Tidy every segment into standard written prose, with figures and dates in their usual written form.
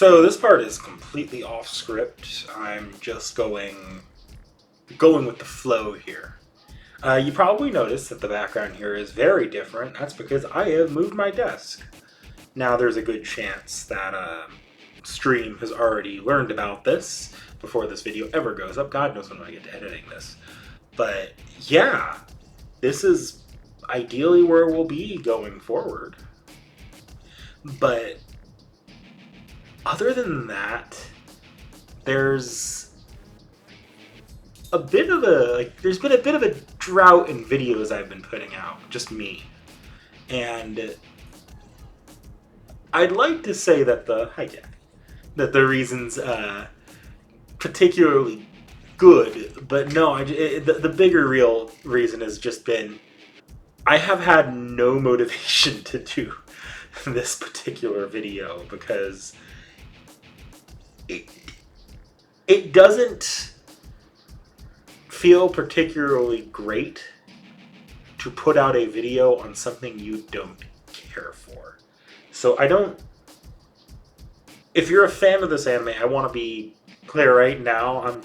So this part is completely off script. I'm just going with the flow here. You probably noticed that the background here is very different. That's because I have moved my desk. Now there's a good chance that Stream has already learned about this before this video ever goes up. God knows when I get to editing this. But yeah, this is ideally where we'll be going forward. But other than that, there's there's been a bit of a drought in videos I've been putting out, just me. And I'd like to say that the reason's particularly good, but no, the bigger real reason has just been I have had no motivation to do this particular video because it doesn't feel particularly great to put out a video on something you don't care for. So if you're a fan of this anime, I want to be clear right now,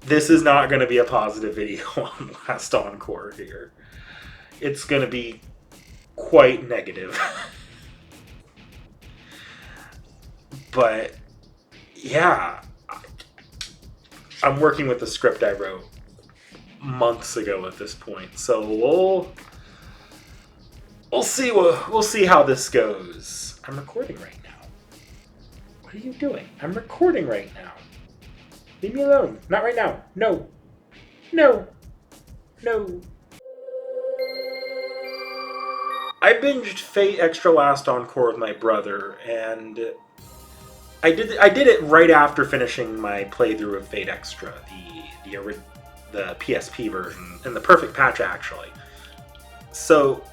this is not going to be a positive video on Last Encore here. It's going to be quite negative. But yeah, I'm working with the script I wrote months ago at this point, so we'll see how this goes. I'm recording right now. What are you doing? I'm recording right now. Leave me alone. Not right now. No. No. No. I binged Fate Extra Last Encore with my brother, and I did it right after finishing my playthrough of Fate Extra, the PSP version, and the perfect patch actually. So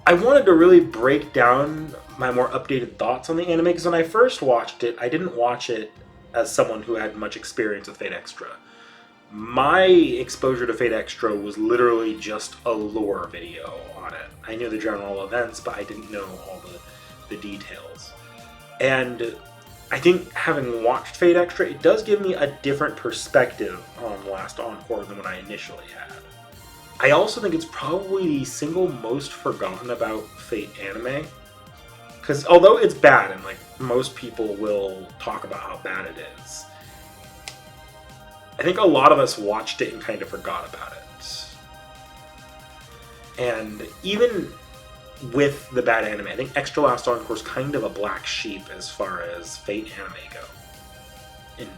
I wanted to really break down my more updated thoughts on the anime, because when I first watched it, I didn't watch it as someone who had much experience with Fate Extra. My exposure to Fate Extra was literally just a lore video on it. I knew the general events, but I didn't know all the details. And I think having watched Fate Extra, it does give me a different perspective on Last Encore than what I initially had. I also think it's probably the single most forgotten about Fate anime. Because although it's bad, and like most people will talk about how bad it is, I think a lot of us watched it and kind of forgot about it. And even with the bad anime, I think Extra Last Encore is kind of a black sheep as far as Fate anime go. And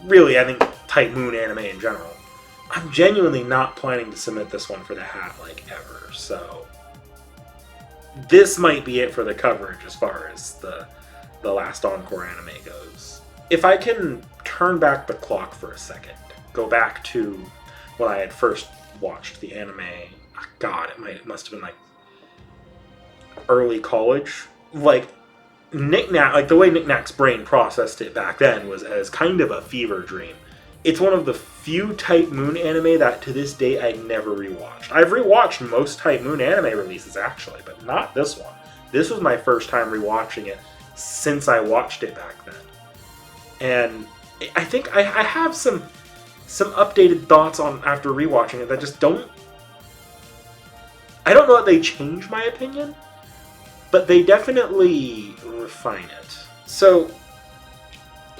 really, I think Type Moon anime in general. I'm genuinely not planning to submit this one for the hat, like, ever, so this might be it for the coverage as far as the Last Encore anime goes. If I can turn back the clock for a second, go back to when I had first watched the anime, God, it must have been like early college. Like Knick-Knack, like the way Knick-Knack's brain processed it back then was as kind of a fever dream. It's one of the few Type Moon anime that to this day I never rewatched. I've rewatched most Type Moon anime releases actually, but not this one. This was my first time rewatching it since I watched it back then. And I think I have some updated thoughts on after rewatching it that just don't... I don't know that they change my opinion, but they definitely refine it. So,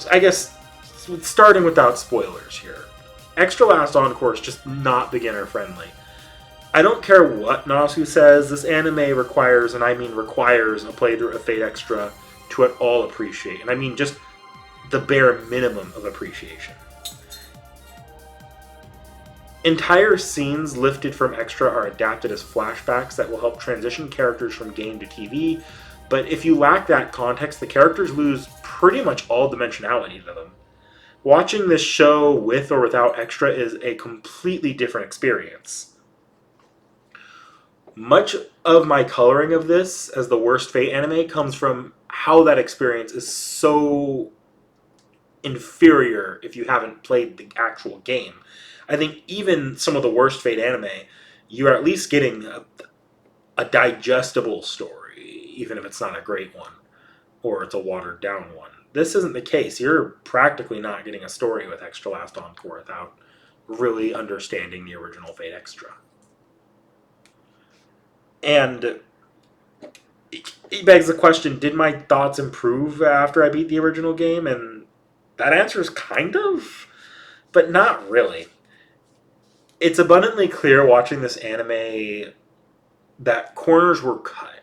I guess, starting without spoilers here, Extra Last Encore is just not beginner friendly. I don't care what Nasu says, this anime requires, and I mean requires, a playthrough of Fate Extra to at all appreciate. And I mean just the bare minimum of appreciation. Entire scenes lifted from Extra are adapted as flashbacks that will help transition characters from game to TV, but if you lack that context, the characters lose pretty much all dimensionality to them. Watching this show with or without Extra is a completely different experience. Much of my coloring of this as the worst Fate anime comes from how that experience is so inferior if you haven't played the actual game. I think even some of the worst Fate anime, you're at least getting a digestible story, even if it's not a great one. or it's a watered down one. This isn't the case. You're practically not getting a story with Extra Last Encore without really understanding the original Fate Extra. And it begs the question, did my thoughts improve after I beat the original game? And that answer is kind of, but not really. It's abundantly clear watching this anime that corners were cut.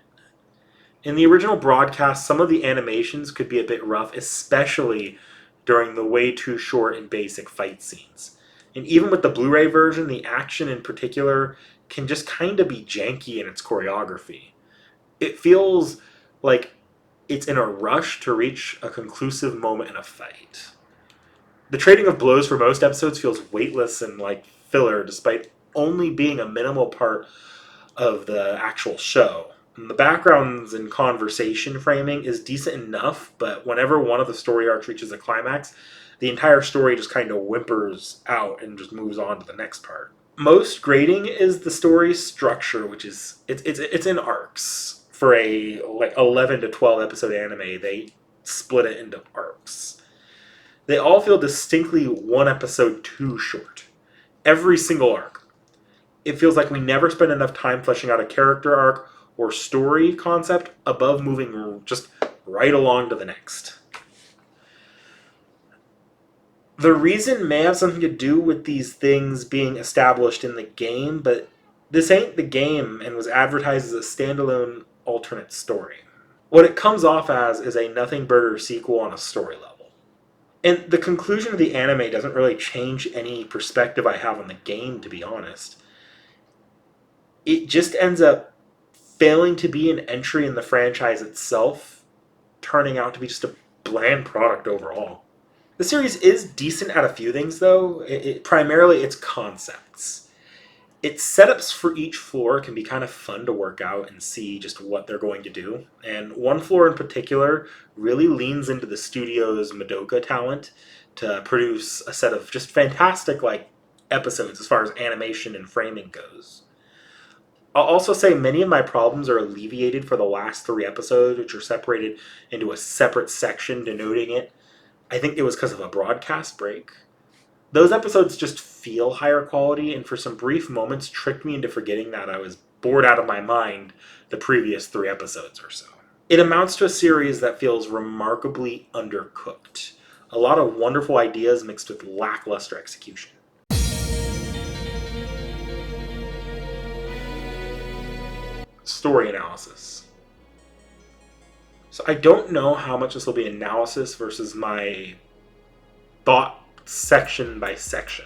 In the original broadcast, some of the animations could be a bit rough, especially during the way too short and basic fight scenes. And even with the Blu-ray version, the action in particular can just kind of be janky in its choreography. It feels like it's in a rush to reach a conclusive moment in a fight. The trading of blows for most episodes feels weightless and like filler, despite only being a minimal part of the actual show. And the backgrounds and conversation framing is decent enough, but whenever one of the story arcs reaches a climax, the entire story just kind of whimpers out and just moves on to the next part. Most grating is the story structure, which is it's in arcs. For a like 11 to 12 episode anime, they split it into arcs. They all feel distinctly one episode too short. Every single arc. It feels like we never spend enough time fleshing out a character arc or story concept above moving just right along to the next. The reason may have something to do with these things being established in the game, but this ain't the game and was advertised as a standalone alternate story. What it comes off as is a nothing burger sequel on a story level. And the conclusion of the anime doesn't really change any perspective I have on the game, to be honest. It just ends up failing to be an entry in the franchise itself, turning out to be just a bland product overall. The series is decent at a few things, though. Primarily its concepts. Its setups for each floor can be kind of fun to work out and see just what they're going to do. And one floor in particular really leans into the studio's Madoka talent to produce a set of just fantastic episodes as far as animation and framing goes. I'll also say many of my problems are alleviated for the last 3 episodes, which are separated into a separate section denoting it. I think it was because of a broadcast break. Those episodes just feel higher quality, and for some brief moments tricked me into forgetting that I was bored out of my mind the previous 3 episodes or so. It amounts to a series that feels remarkably undercooked. A lot of wonderful ideas mixed with lackluster execution. Story analysis. So I don't know how much this will be analysis versus my thought section by section.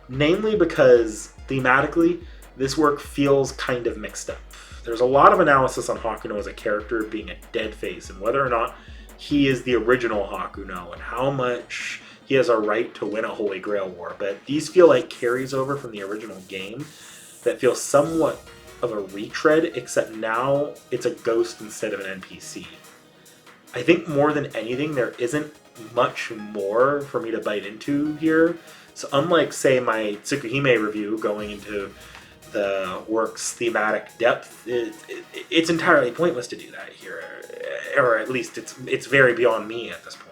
Namely because, thematically, this work feels kind of mixed up. There's a lot of analysis on Hakuno as a character being a dead face and whether or not he is the original Hakuno and how much he has a right to win a Holy Grail war. But these feel like carries over from the original game that feel somewhat of a retread, except now it's a ghost instead of an NPC. I think more than anything, there isn't much more for me to bite into here. So unlike, say, my Tsukuhime review going into the work's thematic depth, it's entirely pointless to do that here. Or at least it's very beyond me at this point.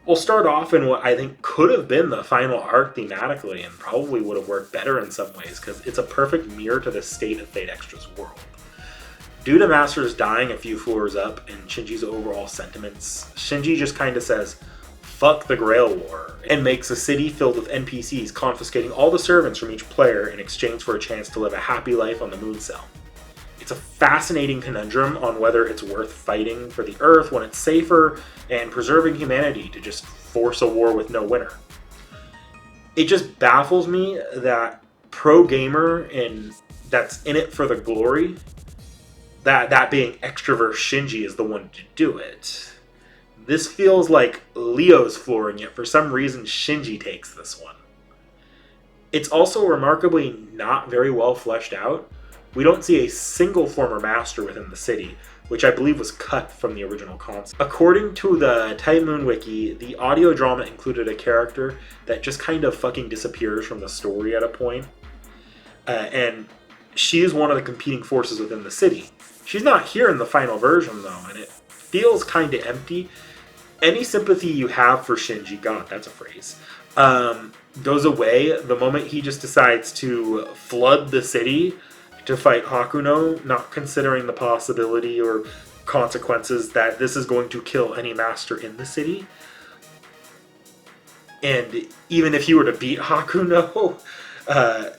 We'll start off in what I think could have been the final arc thematically and probably would have worked better in some ways because it's a perfect mirror to the state of Fate Extra's world. Due to Masters dying a few floors up and Shinji's overall sentiments, Shinji just kind of says, fuck the Grail War, and makes a city filled with NPCs confiscating all the servants from each player in exchange for a chance to live a happy life on the Moon Cell. It's a fascinating conundrum on whether it's worth fighting for the Earth when it's safer and preserving humanity to just force a war with no winner. It just baffles me that pro gamer and that's in it for the glory, that being extrovert Shinji is the one to do it. This feels like Leo's floor, and yet for some reason Shinji takes this one. It's also remarkably not very well fleshed out. We don't see a single former master within the city, which I believe was cut from the original concept. According to the Type Moon Wiki, the audio drama included a character that just kind of fucking disappears from the story at a point. And she is one of the competing forces within the city. She's not here in the final version, though, and it feels kind of empty. Any sympathy you have for Shinji, God, that's a phrase, goes away the moment he just decides to flood the city to fight Hakuno, not considering the possibility or consequences that this is going to kill any master in the city. And even if you were to beat Hakuno, uh,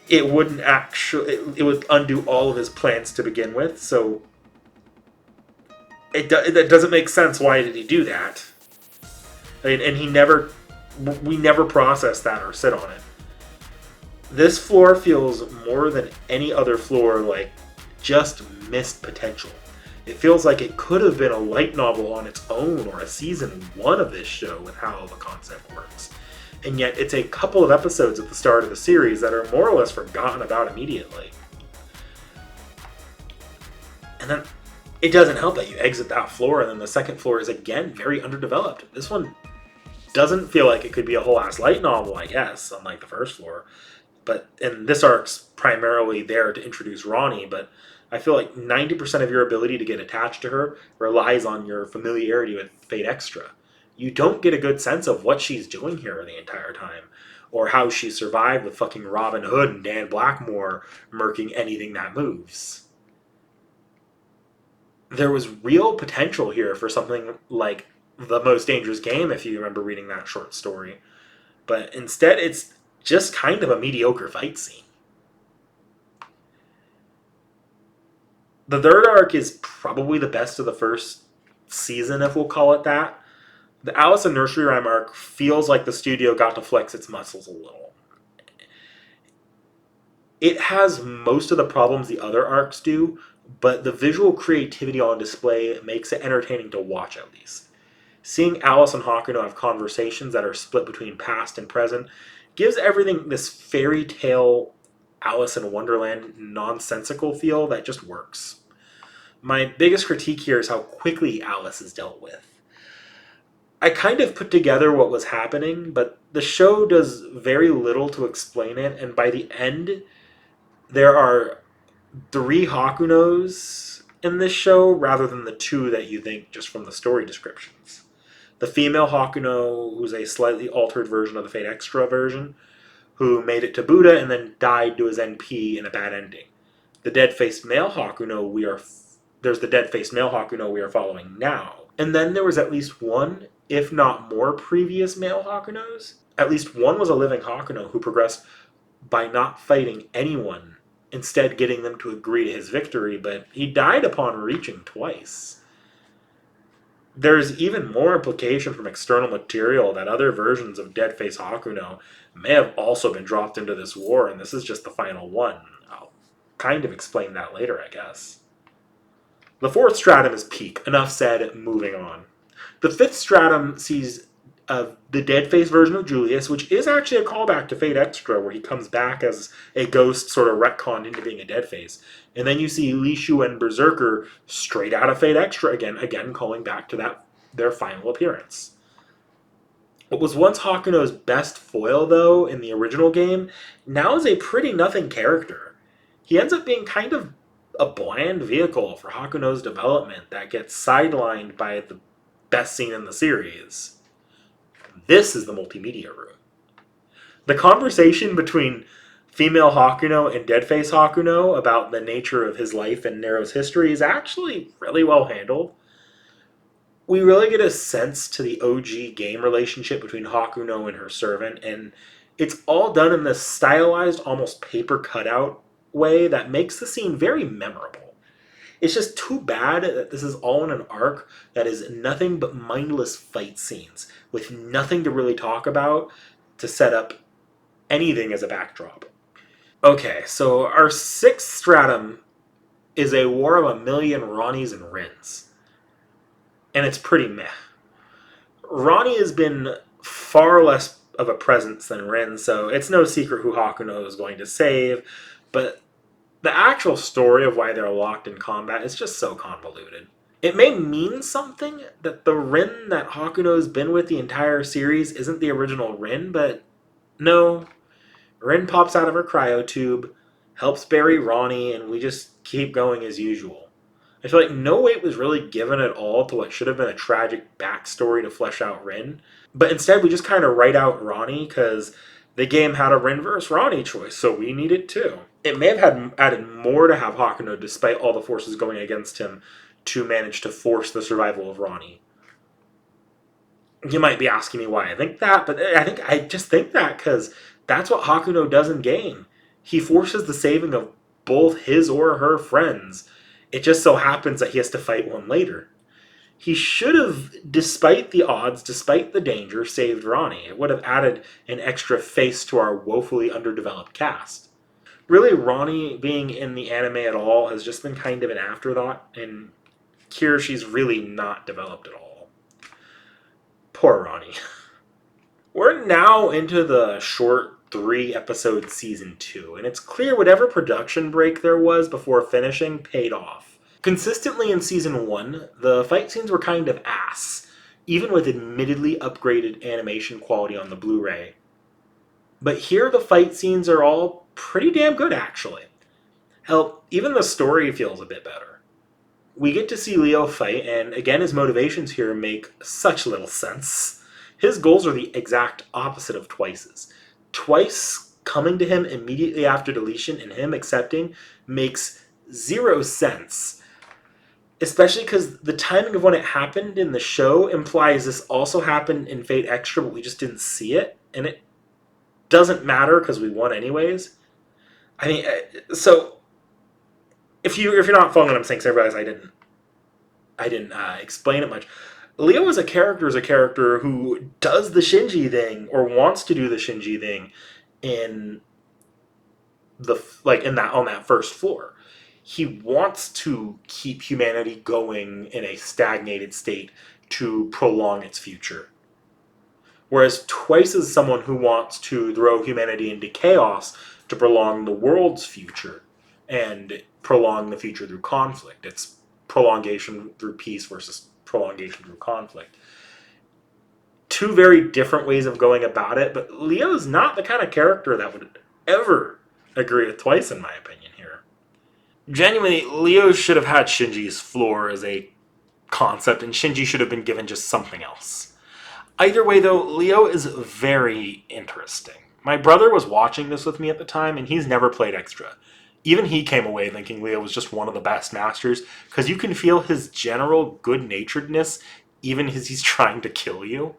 it wouldn't actually. It would undo all of his plans to begin with. So it doesn't make sense. Why did he do that? And he never. We never process that or sit on it. This floor feels more than any other floor like just missed potential. It feels like it could have been a light novel on its own or a season 1 of this show with how the concept works. And yet it's a couple of episodes at the start of the series that are more or less forgotten about immediately. And then it doesn't help that you exit that floor and then the second floor is again very underdeveloped. This one doesn't feel like it could be a whole ass light novel, I guess, unlike the first floor. And this arc's primarily there to introduce Ronnie, but I feel like 90% of your ability to get attached to her relies on your familiarity with Fate Extra. You don't get a good sense of what she's doing here the entire time, or how she survived with fucking Robin Hood and Dan Blackmore murking anything that moves. There was real potential here for something like The Most Dangerous Game, if you remember reading that short story. But instead, it's just kind of a mediocre fight scene. The third arc is probably the best of the first season, if we'll call it that. The Alice in Nursery Rhyme arc feels like the studio got to flex its muscles a little. It has most of the problems the other arcs do, but the visual creativity on display makes it entertaining to watch at least. Seeing Alice and Hakuno have conversations that are split between past and present gives everything this fairy tale Alice in Wonderland nonsensical feel that just works. My biggest critique here is how quickly Alice is dealt with. I kind of put together what was happening, but the show does very little to explain it, and by the end, there are 3 Hakunos in this show rather than the 2 that you think just from the story descriptions. The female Hakuno, who's a slightly altered version of the Fate Extra version, who made it to Buddha and then died to his NP in a bad ending. The dead-faced male Hakuno there's the dead-faced male Hakuno we are following now. And then there was at least one, if not more, previous male Hakunos. At least one was a living Hakuno who progressed by not fighting anyone, instead getting them to agree to his victory, but he died upon reaching twice. There's even more implication from external material that other versions of Dead-Face Hakuno may have also been dropped into this war, and this is just the final one. I'll kind of explain that later, I guess. The 4th stratum is peak. Enough said, moving on. The 5th stratum sees the dead-face version of Julius, which is actually a callback to Fate Extra, where he comes back as a ghost sort of retconned into being a dead-face. And then you see Lishu and Berserker straight out of Fate Extra again calling back to their final appearance. What was once Hakuno's best foil, though, in the original game, now is a pretty nothing character. He ends up being kind of a bland vehicle for Hakuno's development that gets sidelined by the best scene in the series. This is the multimedia room. The conversation between female Hakuno and Deadface Hakuno about the nature of his life and Nero's history is actually really well handled. We really get a sense to the OG game relationship between Hakuno and her servant, and it's all done in this stylized, almost paper cutout way that makes the scene very memorable. It's just too bad that this is all in an arc that is nothing but mindless fight scenes with nothing to really talk about to set up anything as a backdrop. Okay, so our 6th stratum is a war of a million Ronnies and Rins. And it's pretty meh. Ronnie has been far less of a presence than Rin, so it's no secret who Hakuno is going to save, but the actual story of why they're locked in combat is just so convoluted. It may mean something that the Rin that Hakuno's been with the entire series isn't the original Rin, but no. Rin pops out of her cryo tube, helps bury Ronnie, and we just keep going as usual. I feel like no weight was really given at all to what should have been a tragic backstory to flesh out Rin. But instead, we just kind of write out Ronnie because the game had a Rin versus Ronnie choice, so we need it too. It may have had added more to have Hakuno, despite all the forces going against him, to manage to force the survival of Ronnie. You might be asking me why I think that, but I just think that because that's what Hakuno does in game. He forces the saving of both his or her friends. It just so happens that he has to fight one later. He should have, despite the odds, despite the danger, saved Ronnie. It would have added an extra face to our woefully underdeveloped cast. Really, Ronnie being in the anime at all has just been kind of an afterthought, and here she's really not developed at all. Poor Ronnie. We're now into the short 3-episode season 2, and it's clear whatever production break there was before finishing paid off. Consistently in season 1, the fight scenes were kind of ass, even with admittedly upgraded animation quality on the Blu-ray. But here the fight scenes are all pretty damn good, actually. Hell, even the story feels a bit better. We get to see Leo fight, and again his motivations here make such little sense. His goals are the exact opposite of T.H.E.'s. T.H.E. coming to him immediately after deletion and him accepting makes zero sense. Especially because the timing of when it happened in the show implies this also happened in Fate Extra, but we just didn't see it. And it doesn't matter because we won anyways. I mean, so if you're not following what I'm saying, so I realize I didn't explain it much. Leo is a character who does the Shinji thing or wants to do the Shinji thing in on that first floor. He wants to keep humanity going in a stagnated state to prolong its future. Whereas T.H.E. is someone who wants to throw humanity into chaos to prolong the world's future and prolong the future through conflict. It's prolongation through peace versus prolongation through conflict. Two very different ways of going about it, but Leo's not the kind of character that would ever agree with T.H.E. in my opinion here. Genuinely, Leo should have had Shinji's floor as a concept, and Shinji should have been given just something else. Either way, though, Leo is very interesting. My brother was watching this with me at the time, and he's never played Extra. Even he came away thinking Leo was just one of the best masters, because you can feel his general good-naturedness even as he's trying to kill you.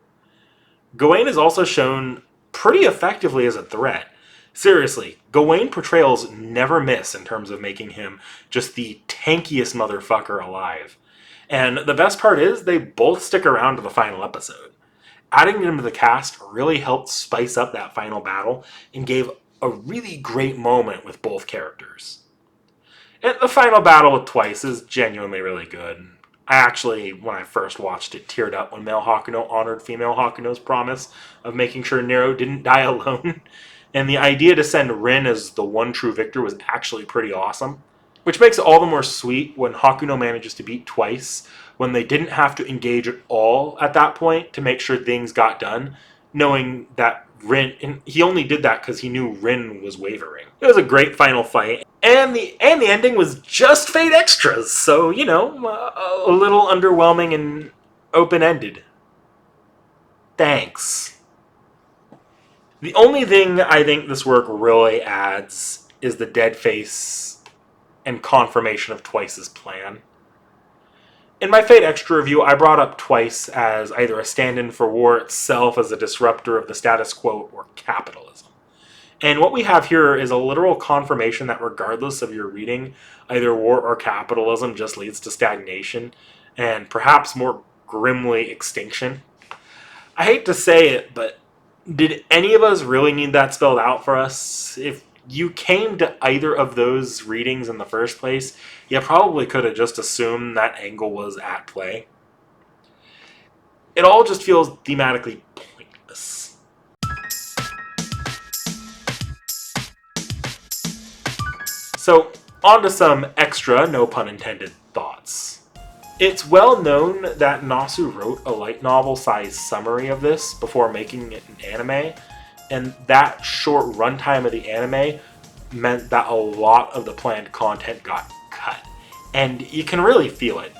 Gawain is also shown pretty effectively as a threat. Seriously, Gawain portrayals never miss in terms of making him just the tankiest motherfucker alive. And the best part is, they both stick around to the final episode. Adding them to the cast really helped spice up that final battle and gave a really great moment with both characters. And the final battle with T.H.E. is genuinely really good. I actually, when I first watched it, teared up when male Hakuno honored female Hakuno's promise of making sure Nero didn't die alone. And the idea to send Rin as the one true victor was actually pretty awesome. Which makes it all the more sweet when Hakuno manages to beat T.H.E. when they didn't have to engage at all at that point to make sure things got done, knowing that Rin, and he only did that because he knew Rin was wavering. It was a great final fight, and the ending was just Fate Extras, so, you know, a little underwhelming and open-ended. Thanks. The only thing I think this work really adds is the dead face and confirmation of T.H.E.'s plan. In my Fate Extra review, I brought up T.H.E. as either a stand-in for war itself as a disruptor of the status quo or capitalism. And what we have here is a literal confirmation that regardless of your reading, either war or capitalism just leads to stagnation, and perhaps more grimly extinction. I hate to say it, but did any of us really need that spelled out for us? If you came to either of those readings in the first place, you probably could have just assumed that angle was at play. It all just feels thematically pointless. So, on to some extra, no pun intended, thoughts. It's well known that Nasu wrote a light novel-sized summary of this before making it an anime, and that short runtime of the anime meant that a lot of the planned content got cut. And you can really feel it.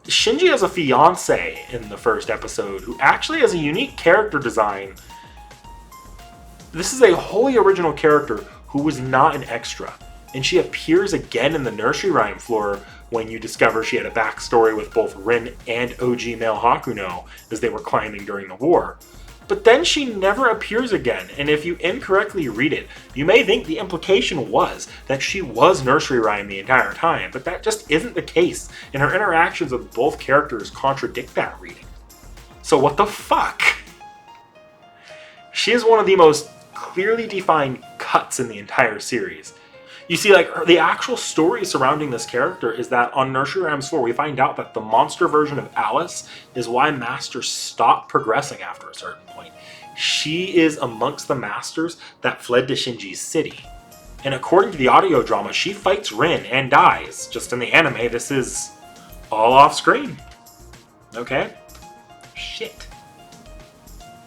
Shinji has a fiance in the first episode who actually has a unique character design. This is a wholly original character who was not an extra, and she appears again in the nursery rhyme floor when you discover she had a backstory with both Rin and OG male Hakuno as they were climbing during the war. But then she never appears again, and if you incorrectly read it, you may think the implication was that she was nursery rhyme the entire time, but that just isn't the case, and her interactions with both characters contradict that reading. So what the fuck? She is one of the most clearly defined cuts in the entire series. You see, like, the actual story surrounding this character is that on Nursery Rhymes 4, we find out that the monster version of Alice is why Masters stopped progressing after a certain point. She is amongst the Masters that fled to Shinji's city. And according to the audio drama, she fights Rin and dies. Just in the anime, this is all off screen. Okay? Shit.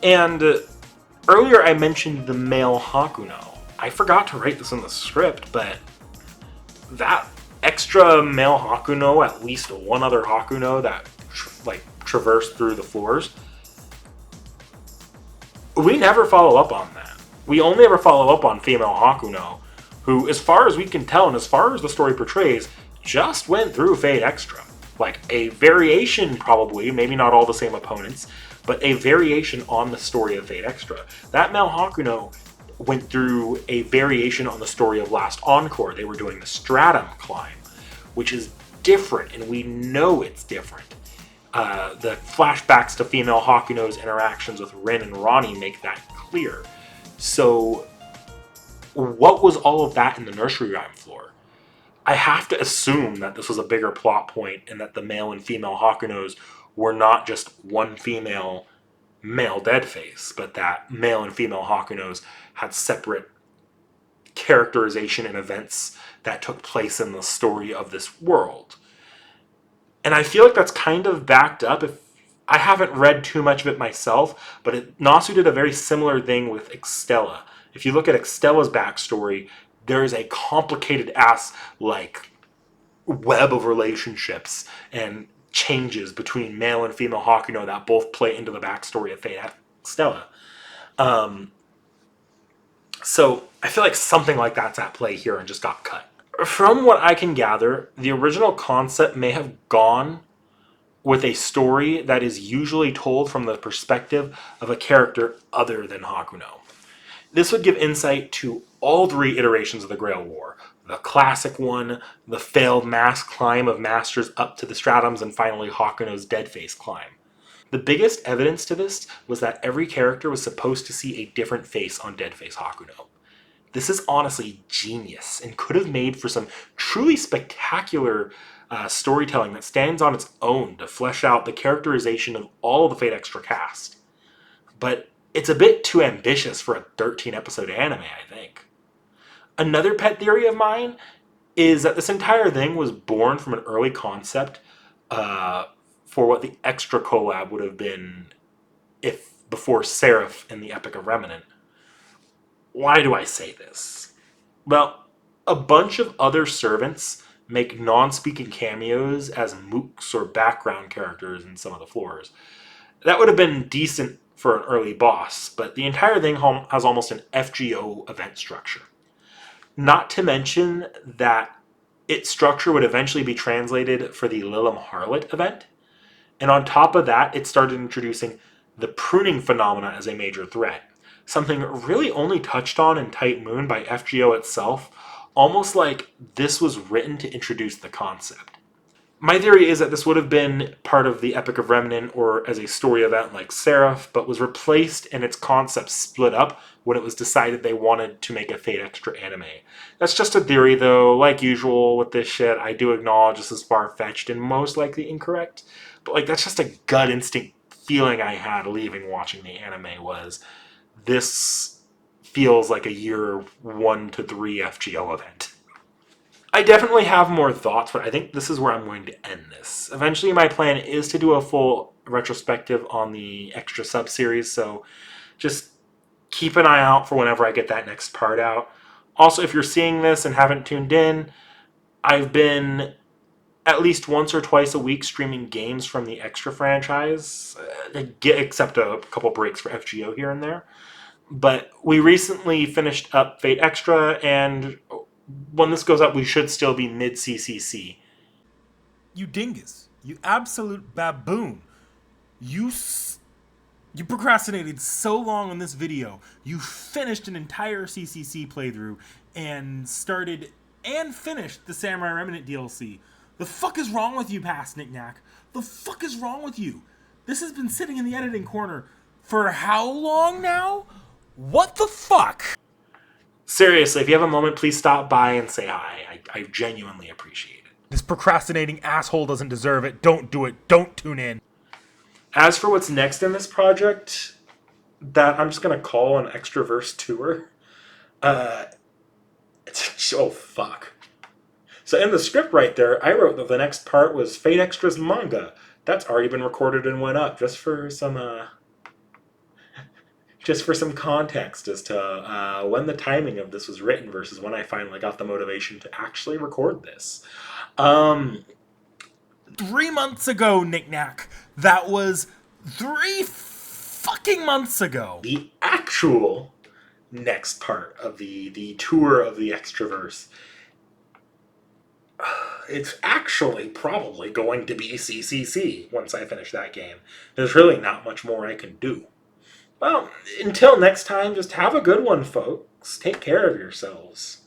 And earlier I mentioned the male Hakuno. I forgot to write this in the script, but that extra male Hakuno, at least one other Hakuno that traversed through the floors, we never follow up on that. We only ever follow up on female Hakuno, who, as far as we can tell and as far as the story portrays, just went through Fate Extra. Like a variation, probably, maybe not all the same opponents, but a variation on the story of Fate Extra. That male Hakuno went through a variation on the story of Last Encore. They were doing the Stratum climb, which is different, and we know it's different. The flashbacks to female Hakuno's interactions with Rin and Ronnie make that clear. So, what was all of that in the nursery rhyme floor? I have to assume that this was a bigger plot point and that the male and female Hakunos were not just one female male Deadface, but that male and female Hakunos had separate characterization and events that took place in the story of this world. And I feel like that's kind of backed up. If I haven't read too much of it myself, but Nasu did a very similar thing with Extella. If you look at Extella's backstory, there is a complicated ass web of relationships and changes between male and female Hakuno that both play into the backstory of Fate Extella. So I feel like something like that's at play here and just got cut. From what I can gather, the original concept may have gone with a story that is usually told from the perspective of a character other than Hakuno. This would give insight to all three iterations of the Grail War. The classic one, the failed mass climb of Masters up to the Stratums, and finally Hakuno's Deadface climb. The biggest evidence to this was that every character was supposed to see a different face on Deadface Hakuno. This is honestly genius and could have made for some truly spectacular storytelling that stands on its own to flesh out the characterization of all of the Fate Extra cast. But it's a bit too ambitious for a 13-episode anime, I think. Another pet theory of mine is that this entire thing was born from an early concept for what the Extra collab would have been if before Seraph and the Epic of Remnant. Why do I say this? Well, a bunch of other servants make non-speaking cameos as mooks or background characters in some of the floors. That would have been decent for an early boss, but the entire thing has almost an FGO event structure. Not to mention that its structure would eventually be translated for the Lilim Harlot event, and on top of that, it started introducing the pruning phenomena as a major threat. Something really only touched on in Tight Moon by FGO itself, almost like this was written to introduce the concept. My theory is that this would have been part of the Epic of Remnant or as a story event like Seraph, but was replaced and its concept split up when it was decided they wanted to make a Fate Extra anime. That's just a theory though. Like usual with this shit, I do acknowledge this is far-fetched and most likely incorrect, but that's just a gut instinct feeling I had leaving watching the anime was this feels like a year 1 to 3 FGO event. I definitely have more thoughts, but I think this is where I'm going to end this. Eventually, my plan is to do a full retrospective on the Extra sub-series, so just keep an eye out for whenever I get that next part out. Also, if you're seeing this and haven't tuned in, I've been at least once or twice a week streaming games from the Extra franchise, except a couple breaks for FGO here and there. But we recently finished up Fate Extra, and when this goes up, we should still be mid CCC. You dingus. You absolute baboon. You you procrastinated so long on this video. You finished an entire CCC playthrough and started and finished the Samurai Remnant DLC. The fuck is wrong with you, past Knick-Knack? The fuck is wrong with you? This has been sitting in the editing corner for how long now? What the fuck? Seriously, if you have a moment, please stop by and say hi. I genuinely appreciate it. This procrastinating asshole doesn't deserve it. Don't do it. Don't tune in. As for what's next in this project, that I'm just going to call an Extraverse tour. Oh, fuck. So in the script right there, I wrote that the next part was Fate Extra's manga. That's already been recorded and went up just for some context as to when the timing of this was written versus when I finally got the motivation to actually record this. 3 months ago, Knick-Knack. That was 3 fucking months ago. The actual next part of the tour of the Extraverse, it's actually probably going to be CCC once I finish that game. There's really not much more I can do. Well, until next time, just have a good one, folks. Take care of yourselves.